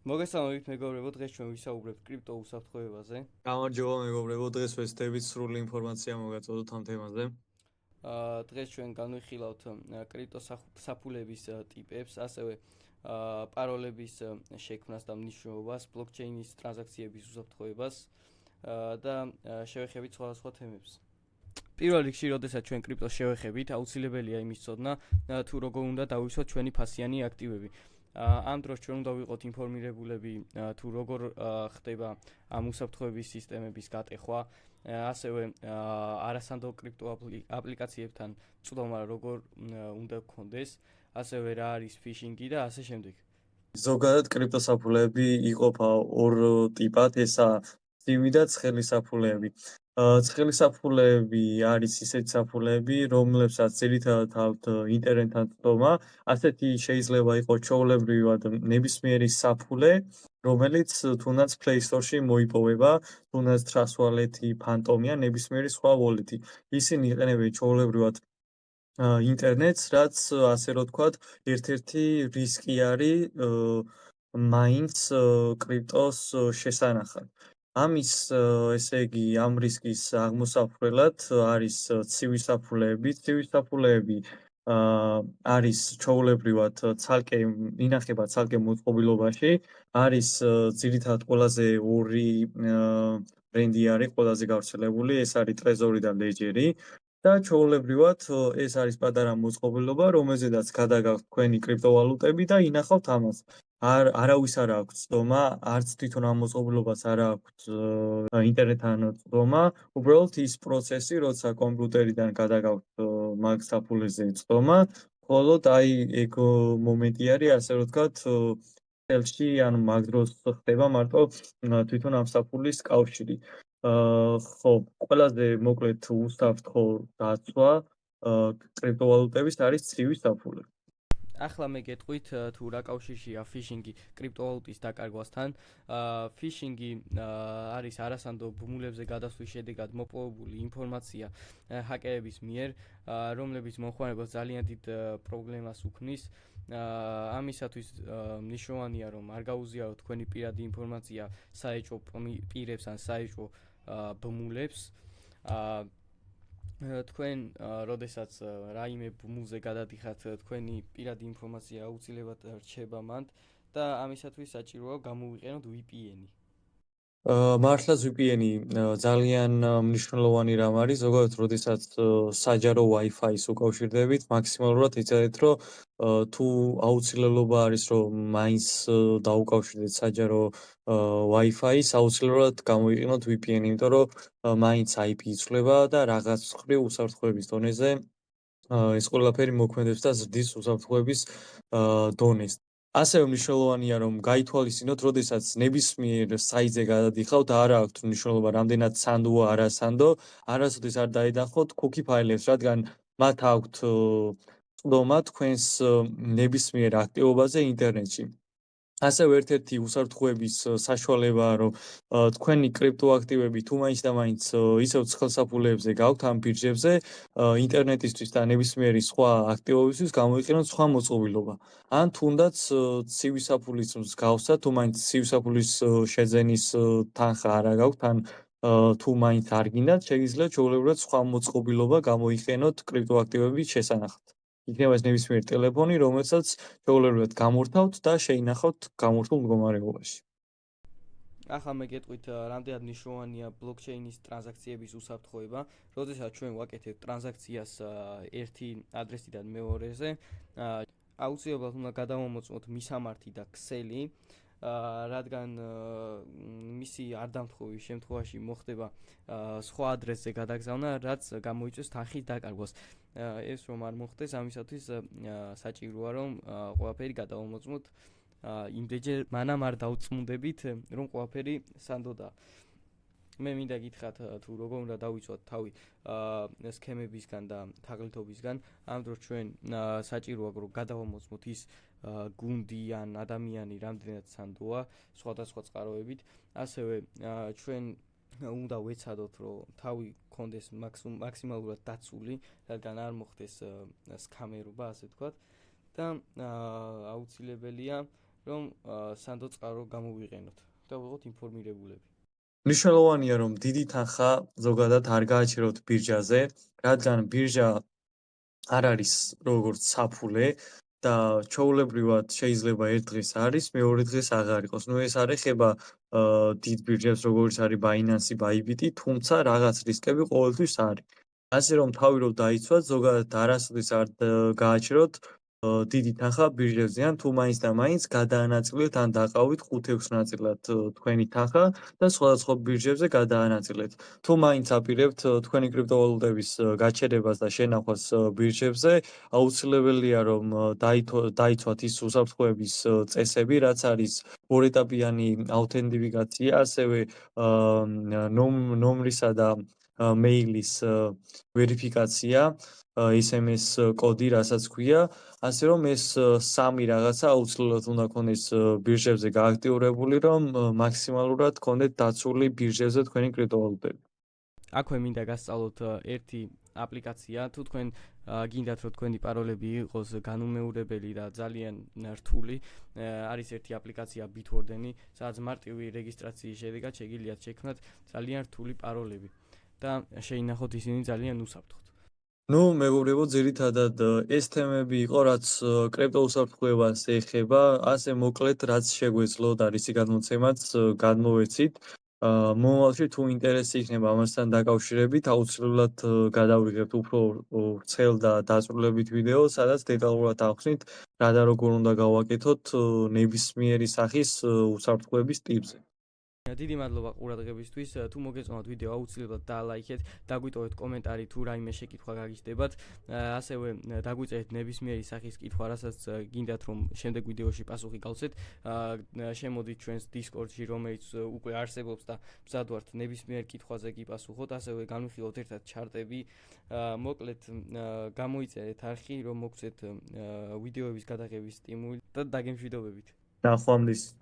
მოგესალმებით მეგობრებო, დღეს ჩვენ ვისაუბრებთ კრიპტო უსაფრთხოებაზე. გამარჯობა მეგობრებო, დღეს ვეცდებით სრული ინფორმაცია მოგაწოდოთ ამ თემაზე. დღეს ჩვენ განვიხილავთ კრიპტო საფულების ტიპებს, ასევე პაროლების შექმნას და მნიშვნელობას, ბლოკჩეინის ტრანზაქციების უსაფრთხოებას და შევეხებით სხვადასხვა თემებს. პირველ რიგში, როდესაც ჩვენ კრიპტოს შევეხებით, აუცილებელია იმის ცოდნა, თუ როგორ უნდა დავისვათ ჩვენი ფასიანი აქტივები. ამ დროს ჩვენ უნდა ვიყოთ ინფორმირებულები თუ როგორ ხდება ამ უსაფრთხოების სისტემების გატეხვა, ასევე არასანდო კრიპტო აპლიკაციებთან წვდომა როგორ უნდა გქონდეს, ასევე რა არის ფიშინგი და ასე შემდეგ. ზოგადად კრიპტოსაფულეები იყოფა ორ ტიპად, ესაა ცივი და ცხელი საფულეები. ცხელი საფულეები არის ისეთი საფულეები, რომლებსაც ძირითადად აქვთ ინტერნეტთან წვდომა. ასეთი შეიძლება იყოს ჩვეულებრივად ნებისმიერი საფულე, რომელიც თუნდაც Play Store-ში მოიპოვება, თუნდაც Trust Wallet-ი, Phantom-ი ან ნებისმიერი სხვა wallet-ი. ისინი იყენებენ ჩვეულებრივად ინტერნეტს, რაც ასე რომ ვთქვათ, ერთ-ერთი რისკი არის მაინც კრიპტოს შესანახად. ამის ესე იგი, ამ რისკის აღმოსაφრელად არის ცივი საფულეები. ცივი საფულეები არის ჩვეულებრივად ცალკე ინახება ცალკე მოწყობილობაში. არის ძირითადად ყველაზე ორი ბრენდი არის ყველაზე გავრცელებული, ეს არის Trezor და Ledger-ი. და ჩვეულებრივად ეს არის პატარა მოწყობილობა, რომელზედაც გადაგაქვთ თქვენი კრიპტოვალუტები და ინახავთ ამას. არავის არ აქვს წვდომა, არც თვითონ ამ მოწყობილობას არ აქვს ინტერნეტთან წვდომა. უბრალოდ ის პროცესი, როცა კომპიუტერიდან გადაგაქვთ მაგ საფულეზე წვდომა, მხოლოდ აი ეგ მომენტი არის, ასე რომ ვთქვათ, ხელში, ანუ მაგ დროს ხდება მარტო თვითონ ამ საფულის კავშირი. ხო, ყველაზე მოკლედ უსაფრთხო დაცვა კრიპტოვალუტების არის ცივი საფულე. ახლა მე გეტყვით თუ რა კავშირშია ფიშინგი კრიპტოვალუტის დაკარგვასთან. ფიშინგი არის არასანდო ბმულებზე გადასვლის შედეგად მოპოვებული ინფორმაცია ჰაკერების მიერ, რომლებიც მომხმარებელს ძალიან დიდ პრობლემას უქმნის. ამისათვის მნიშვნელოვანია, რომ არ გაუზიაროთ თქვენი პირადი ინფორმაცია საეჭვო პირებს ან საეჭვო ბმულებს. თქვენ როდესაც რაიმე ბმულზე გადადიხართ, თქვენი პირადი ინფორმაცია აუცილებლად რჩება მანდ და ამისათვის საჭიროა გამოვიყენოთ VPN-ი. მართლაც VPN-ი ძალიან მნიშვნელოვანი რამ არის, ზოგადად, როდესაც საჯარო Wi-Fi-ს უკავშირდებით, მაქსიმალურად იცოდეთ, რომ თუ აუცილებლობა არის, რომ მაინც დაუკავშირდეთ საჯარო Wi-Fi-ს, აუცილებლად გამოიყენოთ VPN-ი, იმიტომ რომ მაინც IP იცვლება და რაღაც მხრივ უსაფრთხოების დონეზე ეს ყველაფერი მოქმედებს და ზრდის უსაფრთხოების დონეს. ასევე მნიშვნელოვანია, რომ გაითვალისწინოთ, როდესაც ნებისმიერ საიტზე გადადიხავთ, არა აქვთ მნიშვნელობა, რამდენად სანდოა, არასანდო, არასოდეს არ დაედახოთ cookie ფაილებს, რადგან მათ აქვთ წვდომა თქვენს ნებისმიერ აქტივობაზე ინტერნეტში. ასევე ერთ-ერთი უსაფრთხოების საშუალებაა, რომ თქვენი კრიპტოაქტივები თუ მაინც და მაინც ისევ ცხელსაფულეებზე გაქვთ ამ ბირჟებზე, ინტერნეტისთვის და ნებისმიერი სხვა აქტივობისთვის გამოიყენოთ სხვა მოწყობილობა. ან თუნდაც ცივი საფულის მსგავსად, თუ მაინც ცივი საფულის შეძენის თანხა არ გაქვთ, ან თუ მაინც არ გინდათ, შეგიძლიათ ჩვეულებრივად სხვა მოწყობილობა გამოიყენოთ კრიპტოაქტივების შესანახად. იქნება ეს ნებისმიერი ტელეფონი, რომელსაც ჩვეულებრივად გამორთავთ და შეინახავთ გამორთულ მდგომარეობაში. ახლა მე გეტყვით რამდენად მნიშვნელოვანია ბლოკჩეინის ტრანზაქციების უსაფრთხოება. როდესაც ჩვენ ვაკეთებთ ტრანზაქციას ერთი ადრესიდან მეორეზე, აუცილებლად უნდა გადავამოწმოთ მისამართი და ქსელი, რადგან მისი არ დამთხოვის შემთხვევაში მოხდება სხვა ადრესზე გადაგზავნა, რაც გამოიწვევს თანხის დაკარგვას. ეს რომ არ მოხდეს, ამისათვის საჭიროა, რომ ყველაფერი გადავამოწმოთ იმდენჯერ მანამ არ დავწმუნდებით, რომ ყველაფერი სანდოდა. მე მინდა გითხრათ თუ როგორ უნდა დავიცვათ თავი სქემებისგან და თაღლითობისგან. ამ დროს ჩვენ საჭიროა რომ გადავამოწმოთ ის გუნდი ან ადამიანი რამდენად სანდოა სხვადასხვა წყაროებით. ასევე ჩვენ უნდა ვეცადოთ, რომ თავი გქონდეს მაქსიმალურად დაცული, რადგან არ მოხდეს სკამერობა, ასე ვთქვათ. და აუცილებელია რომ სანდო წყარო გამოვიყენოთ და ვიყოთ ინფორმირებულები. მნიშვნელოვანია, რომ დიდი თანხა ზოგადად არ გააჩეროთ ბირჟაზე, რადგან ბირჟა არ არის როგორც საფულე და ჩვეულებრივად შეიძლება ერთ დღეს არის, მეორე დღეს აღარ იყოს. ნუ ეს არ ეხება დიდ ბირჟებს, როგორც არის Binance, Bybit, თუმცა რაღაც რისკები ყოველთვის არის. ასე რომ თავი რომ დაიცვათ, ზოგადად არასოდეს არ გააჩეროთ დიდი თანხა ბირჟებზე, ან თუ მაინც და მაინც გადაანაწილეთ ან დაყავით 5-6 ნაწილად თქვენი თანხა და სხვადასხვა ბირჟებზე გადაანაწილეთ. თუ მაინც აპირებთ თქვენი კრიპტოვალუტების გაჩერებას და შენახვას ბირჟებზე, აუცილებელია რომ დაიცვათ ის უსაფრთხოების წესები, რაც არის ორეტაპიანი აუთენტიფიკაცია, ასევე ნომრისა და მეილის ვერიფიკაცია, SMS კოდი, რასაც ქვია, ასე რომ ეს სამი რაღაცა აუცილებლად უნდა ქონდეს ბირჟებზე გააქტიურებული, რომ მაქსიმალურად ქონდეთ დაცული ბირჟებზე თქვენი კრიპტოვალუტები. აქვე მინდა გასწავლოთ ერთი აპლიკაცია, თუ თქვენ გინდათ რომ თქვენი პაროლები იყოს განუმეორებელი და ძალიან რთული, არის ერთი აპლიკაცია Bitwarden-ი, სადაც მარტივი რეგისტრაციის შედეგად შეგიძლიათ შექმნათ ძალიან რთული პაროლები და შეინახოთ ისინი ძალიან უსაფრთხოდ. ნუ მეგობრებო, ძირითადად ეს თემები იყო, რაც კრიპტოუსაფრთხოებას ეხება, ასე მოკლედ რაც შეგვეძლო და რისი გადმოცემაც გადმოვეცით. მომავალში თუ ინტერესი იქნება ამასთან დაკავშირებით, აუცილებლად გადავიღებთ უფრო ვრცელ და დაწვრილებით ვიდეო, სადაც დეტალურად ახსნით, რა და როგორ უნდა გავაკეთოთ ნებისმიერი სახის უსაფრთხოების ტიპზე. დიდი მადლობა ყურადღებისთვის. თუ მოგეწონათ ვიდეო, აუცილებლად დაალაიქეთ, დაგვიტოვეთ კომენტარი თუ რაიმე შეკითხვა გაგიჩნდებათ. ასევე დაგვიწერეთ ნებისმიერი სახის კითხვა, რასაც გინდათ რომ შემდეგ ვიდეოში პასუხი გავცეთ. შემოდით ჩვენს Discord-ში, რომელიც უკვე არსებობს და მზად ვართ ნებისმიერ კითხვაზე გიპასუხოთ. ასევე განვიხილოთ ერთად ჩარტები. მოკლედ გამოიწერეთ არხი, რომ მოგცეთ ვიდეოების გადაღების სტიმული და დაგემშვიდობებით. ნახვამდის.